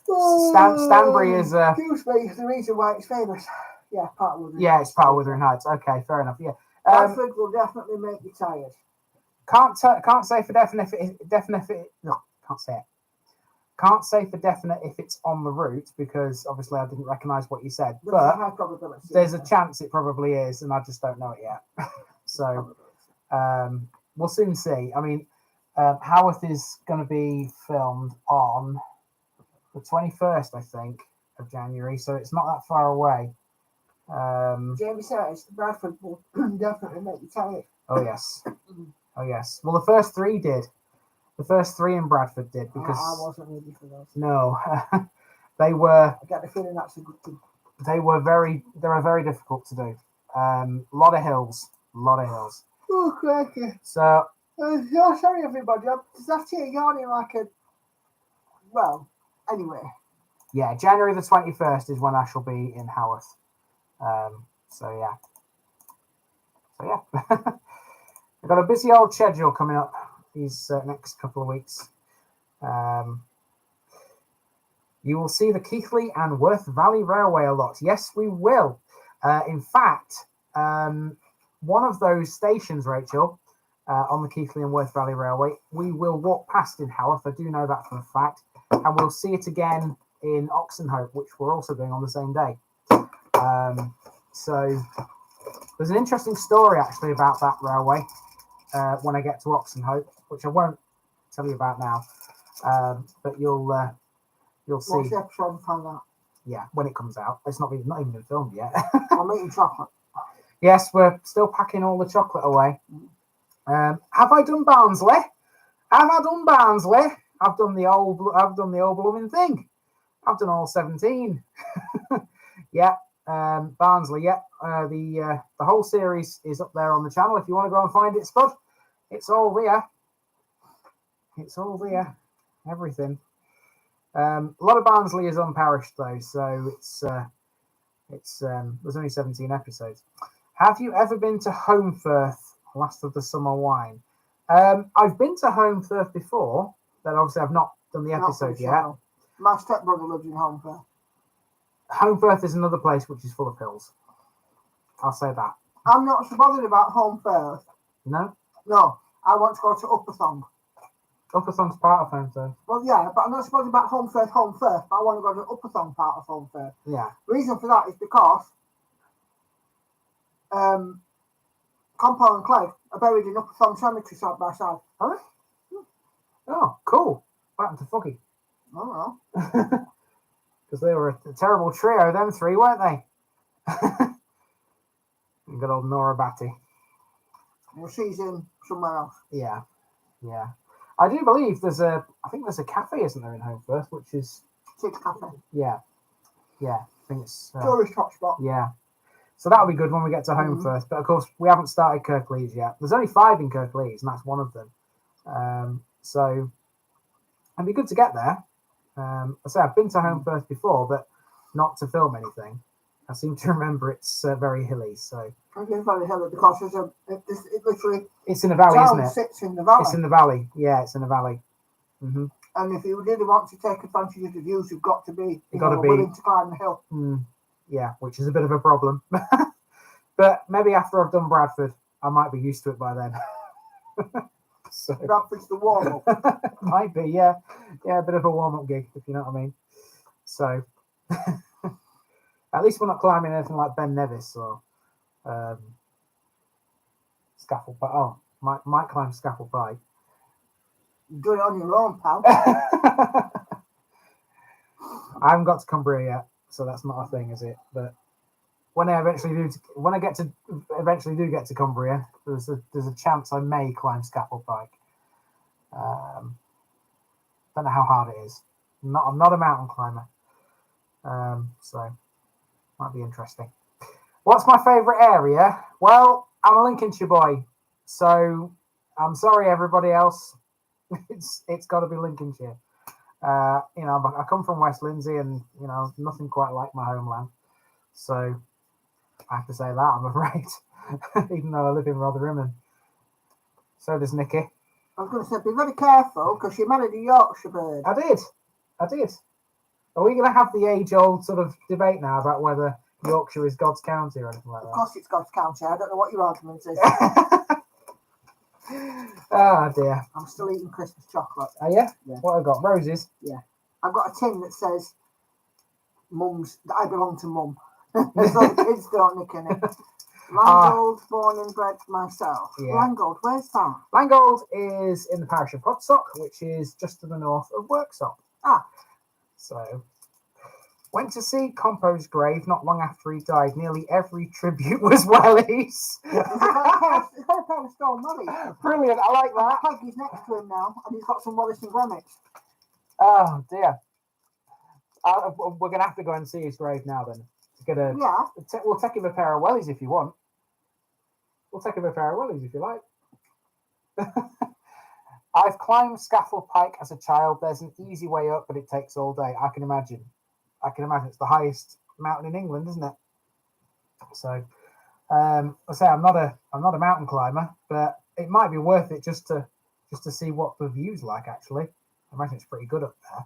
Stanbury is excuse me, the reason why it's famous. Yeah, part of Wuthering Heights. Yeah, it's part of Wuthering Heights. Okay, fair enough. Yeah. Bradford will definitely make you tired. Can't say for definite. No, can't say it. Can't say for definite if it's on the route, because obviously I didn't recognise what you said. But a high probability. There's a chance it probably is, and I just don't know it yet. So we'll soon see. I mean, Haworth is going to be filmed on the 21st, I think, of January, so it's not that far away. Jamie says Bradford will definitely make you tired. Oh yes. Oh yes. Well, the first three did. The first three in Bradford did, because I wasn't ready for those. No, they were. I get the feeling that's a good thing. They were very difficult to do. A lot of hills. Oh, crikey. So. Sorry, everybody. I'm sat here yawning like a. Well, anyway. Yeah, January the 21st is when I shall be in Haworth. So yeah. I've got a busy old schedule coming up these next couple of weeks. You will see the Keighley and Worth Valley Railway a lot. Yes, we will. In fact, one of those stations, Rachel, on the Keighley and Worth Valley Railway, we will walk past in Haworth. I do know that for a fact. And we'll see it again in Oxenhope, which we're also doing on the same day. So there's an interesting story actually about that railway when I get to Oxenhope, which I won't tell you about now, but you'll see. Watch the episode and find out. Yeah, when it comes out. It's not even been filmed yet. I'm eating chocolate. Yes, we're still packing all the chocolate away. Have I done Barnsley? I've done the old blooming thing. I've done all 17. Yeah. Barnsley, yeah. The whole series is up there on the channel. If you want to go and find it, Spud, it's all there. Everything. A lot of Barnsley is unparished though, so it's there's only 17 episodes. Have you ever been to Holmfirth, Last of the Summer Wine? I've been to Holmfirth before, but obviously I've not done the episode yet. My stepbrother lives in Holmfirth. Holmfirth is another place which is full of hills. I'll say that. I'm not so bothered about Holmfirth. No? No, I want to go to Upperthong. Upperthong's part of Holmfirth. Well, yeah, but I'm not so bothered about Holmfirth, but I want to go to Upperthong part of Holmfirth. Yeah. Reason for that is because Compo and Clegg are buried in Upperthong Cemetery side by side. Are they? Oh, cool. What happened to Foggy? I don't know. Because they were a terrible trio, them three, weren't they? Good old Nora Batty. Well, she's in somewhere else. Yeah, yeah. I do believe I think there's a cafe, isn't there, in Holmfirth, which is... Sid's Cafe. Yeah, yeah. I think it's... Tourist hotspot. Yeah. So that'll be good when we get to Holmfirth. But, of course, we haven't started Kirklees yet. There's only 5 in Kirklees, and that's one of them. So it'd be good to get there. I say I've been to Holmfirth before, but not to film anything. I seem to remember it's very hilly, so... It's very hilly because it literally... It's in the valley, isn't it? Sits in the valley. It's in the valley. Yeah, it's in the valley. Mm-hmm. And if you really want to take advantage of the views, you've got to be willing to climb the hill. Yeah, which is a bit of a problem. But maybe after I've done Bradford, I might be used to it by then. So, Bradford's the warm-up. Might be, yeah. Yeah, a bit of a warm-up gig, if you know what I mean. So... At least we're not climbing anything like Ben Nevis or Scaffold Pike. Oh, might climb Scaffold Pike. Do it on your own, pal. I haven't got to Cumbria yet, so that's not a thing, is it? But when I eventually do get to Cumbria, there's a chance I may climb Scaffold Pike. Don't know how hard it is. I'm not a mountain climber, so. Might be interesting. What's my favourite area? Well, I'm a Lincolnshire boy, so I'm sorry everybody else. It's got to be Lincolnshire. I come from West Lindsey, and nothing quite like my homeland. So I have to say that, I'm afraid, even though I live in Rotherham, and so does Nikki. I was going to say, be very careful because you married a Yorkshire bird. I did. Are we going to have the age-old sort of debate now about whether Yorkshire is God's county or anything like that? Of course it's God's county. I don't know what your argument is. Oh, dear. I'm still eating Christmas chocolate. Oh, yeah? What have I got? Roses? Yeah. I've got a tin that says, that I belong to Mum. So the kids don't nick in it. Langold, born and bred myself. Yeah. Langold, where's that? Langold is in the parish of Hotsock, which is just to the north of Worksop. So, went to see Compo's grave not long after he died. Nearly every tribute was Wellies. He's got a pair of stone Wellies. Brilliant, I like that. Peggy's next to him now, and he's got some Wallace and Gromit. Oh, dear. We're going to have to go and see his grave now, then. We'll take him a pair of Wellies if you want. We'll take him a pair of Wellies if you like. I've climbed Scaffold Pike as a child. There's an easy way up, but it takes all day. I can imagine. It's the highest mountain in England, isn't it? So, I say I'm not a mountain climber, but it might be worth it just to see what the view's like. Actually, I imagine it's pretty good up there.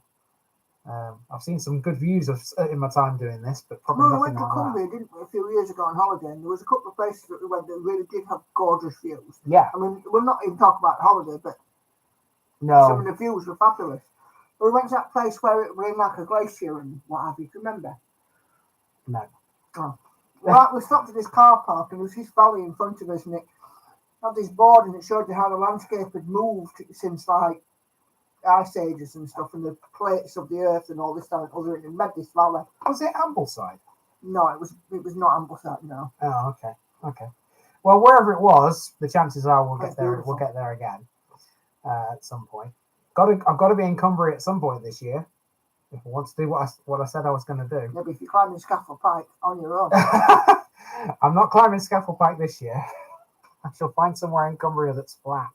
I've seen some good views in my time doing this, but probably nothing like that. We went to Cumbria, didn't we, a few years ago on holiday, and there was a couple of places that we went that really did have gorgeous views. Yeah. I mean, we'll not even talk about holiday, but no, some of the views were fabulous. We went to that place where it was like a glacier and what have you. Do you remember? No. Oh. Well, we stopped at this car park, and there was this valley in front of us, and it had this board, and it showed you how the landscape had moved since like ice ages and stuff, and the plates of the earth and all this and other, and it made this valley. Was it Ambleside? No, it was not Ambleside. No. Oh, okay. Well, wherever it was, the chances are we'll get there. Beautiful. We'll get there again at some point. I've got to be in Cumbria at some point this year if I want to do what I said I was going to do. Maybe if you're climbing Scaffold Pike on your own. I'm not climbing Scaffold Pike this year. I shall find somewhere in Cumbria that's flat,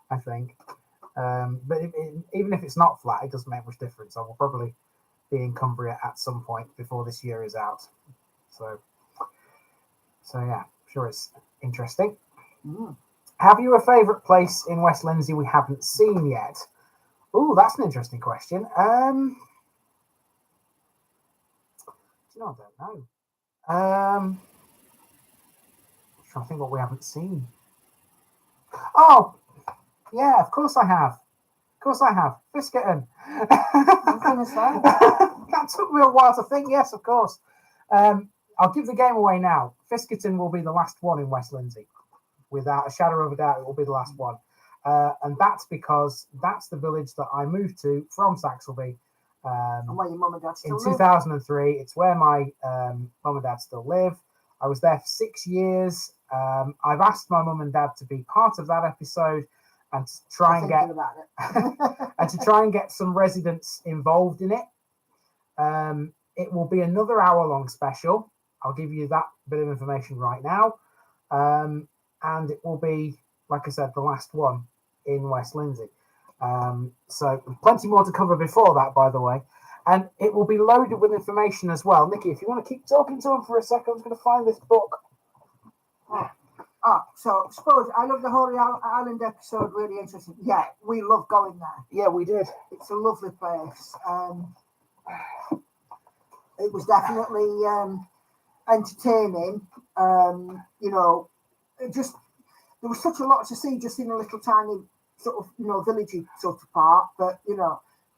I think. But even if it's not flat, it doesn't make much difference. I will probably be in Cumbria at some point before this year is out. So yeah, I'm sure it's interesting. Have you a favourite place in West Lindsey we haven't seen yet? Oh, that's an interesting question. Do you know, I don't know. I'm trying to think what we haven't seen. Oh, yeah, of course I have. Of course I have. Fiskerton. That took me a while to think. Yes, of course. I'll give the game away now. Fiskerton will be the last one in West Lindsey. Without a shadow of a doubt, it will be the last one. And that's because that's the village that I moved to from Saxelby. And where your mum and dad still in live? 2003. It's where my mum and dad still live. I was there for 6 years. I've asked my mum and dad to be part of that episode and to try and get some residents involved in it. It will be another hour-long special. I'll give you that bit of information right now. And it will be, like I said, the last one in West Lindsey. So plenty more to cover before that, by the way. And it will be loaded with information as well. Nikki, if you want to keep talking to him for a second, I'm just going to find this book. So suppose I love the Holy Island episode, really interesting. Yeah, we love going there. Yeah, we did. It's a lovely place. It was definitely entertaining. There was such a lot to see just in a little tiny sort of, villagey sort of part, but,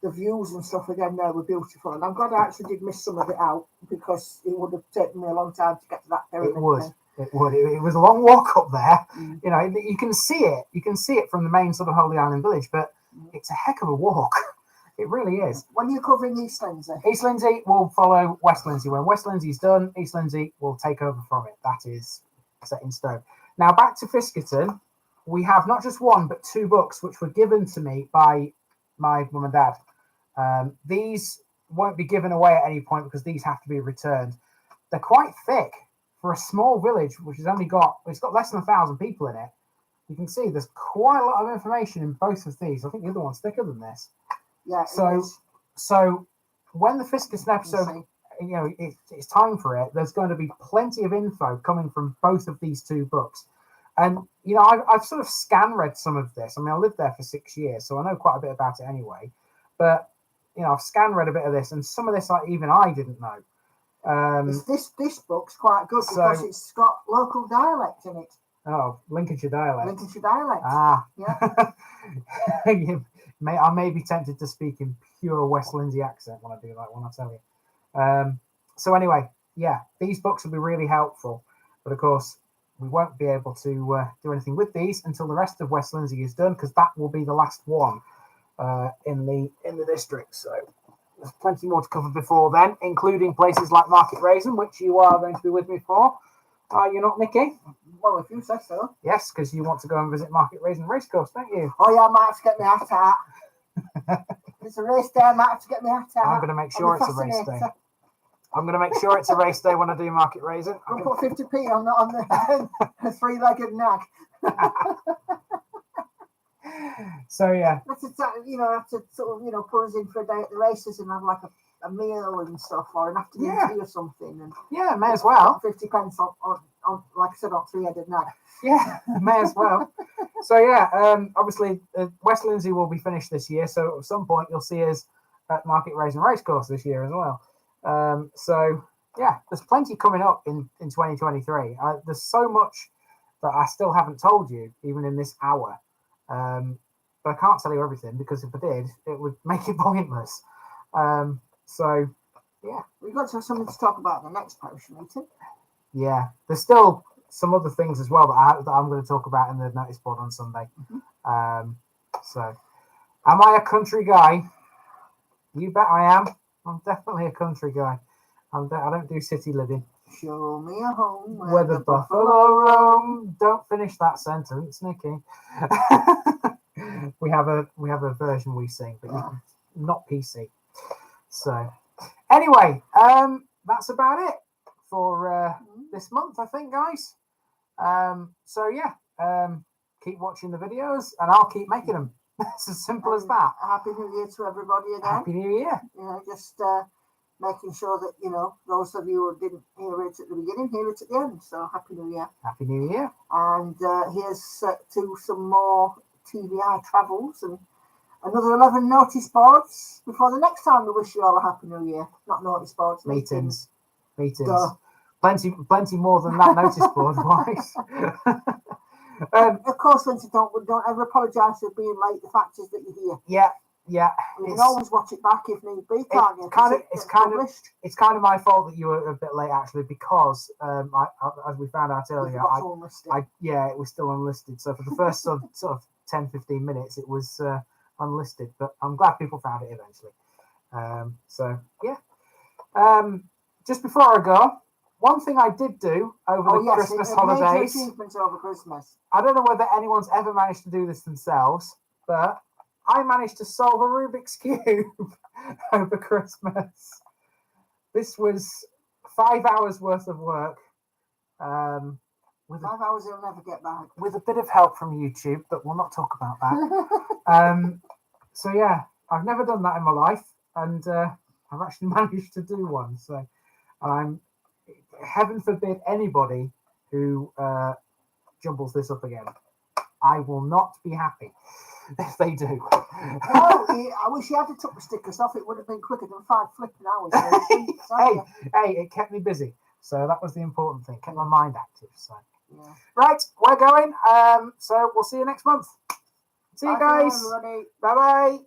the views and stuff again there were beautiful. And I'm glad I actually did miss some of it out because it would have taken me a long time to get to that pyramid. It would. It was a long walk up there. You can see it. You can see it from the main sort of Holy Island village, but it's a heck of a walk. It really is. When you're covering East Lindsey? East Lindsey will follow West Lindsey. When West Lindsey's done, East Lindsey will take over from it. That is set in stone. Now, back to Fiskerton. We have not just one, but 2 books which were given to me by my mum and dad. These won't be given away at any point because these have to be returned. They're quite thick for a small village, which has it's got less than 1,000 people in it. You can see there's quite a lot of information in both of these. I think the other one's thicker than this. Yeah. So when the Fiskerton episode, it's time for it. There's going to be plenty of info coming from both of these 2 books. And, I've sort of scan read some of this. I mean, I lived there for 6 years, so I know quite a bit about it anyway. But, I've scan read a bit of this, and some of this even I didn't know. This book's quite good because it's got local dialect in it. Oh, Lincolnshire dialect. Lincolnshire dialect. Ah. Yeah. I may be tempted to speak in pure West Lindsey accent when I do that one, I'll tell you. So anyway, yeah, these books will be really helpful. But of course, we won't be able to do anything with these until the rest of West Lindsey is done, because that will be the last one in the district. So there's plenty more to cover before then, including places like Market Raisin, which you are going to be with me for. Are you not, Nikki? Well, if you say so. Yes, because you want to go and visit Market Raisin Racecourse, don't you? Oh, yeah, I might have to get my hat out. It's a race day, I might have to get my hat out. I'm going to make sure it's a race day. I'm going to make sure it's a race day when I do Market Raisin. I'll put 50p on the 3-legged nag. So, yeah. That's have to sort of, put us in for a day at the races and have like a meal and stuff, or an afternoon tea or something. And yeah, may as well. 50 pence on, like I said, on 3-headed nag. Yeah, may as well. So, yeah, obviously, West Lindsey will be finished this year. So, at some point, you'll see us at Market Raisin Racecourse this year as well. So, yeah, there's plenty coming up in 2023. There's so much that I still haven't told you, even in this hour. But I can't tell you everything, because if I did, it would make it pointless. So, yeah. We've got to have something to talk about in the next parish meeting. Yeah, there's still some other things as well that I'm going to talk about in the notice board on Sunday. So, am I a country guy? You bet I am. I'm definitely a country guy. I don't do city living. Show me a home where the buffalo roam. Don't finish that sentence, Nikki. we have a version we sing, but not PC. So anyway, that's about it for this month, I think, guys. So yeah, keep watching the videos, and I'll keep making them. It's as simple as that. Happy New Year to everybody again. Happy New Year. You know, just making sure that, you know, those of you who didn't hear it at the beginning, hear it at the end. So Happy New Year. Happy New Year. And here's to some more TVI travels and another 11 notice boards before the next time we wish you all a Happy New Year. Not notice boards, meetings. Duh. Plenty more than that notice board wise. Of course, Lindsay, don't ever apologise for being late. The fact is that you're here. Yeah. You can always watch it back if need be, can't you? It's kind of my fault that you were a bit late actually, because as we found out earlier, it was still unlisted. So for the first sort of 10-15 minutes, it was unlisted. But I'm glad people found it eventually. Just before I go, one thing I did do over the Christmas holidays. Over Christmas. I don't know whether anyone's ever managed to do this themselves, but I managed to solve a Rubik's Cube over Christmas. This was 5 hours worth of work. 5 hours you'll never get back. With a bit of help from YouTube, but we'll not talk about that. So yeah, I've never done that in my life, and I've actually managed to do one. So heaven forbid anybody who jumbles this up again. I will not be happy if they do. Well, I wish you had to took the stickers off. It would have been quicker than 5 flipping hours. Hey, it kept me busy. So that was the important thing. Kept my mind active. So yeah. Right, we're going. So we'll see you next month. See you guys. Bye bye.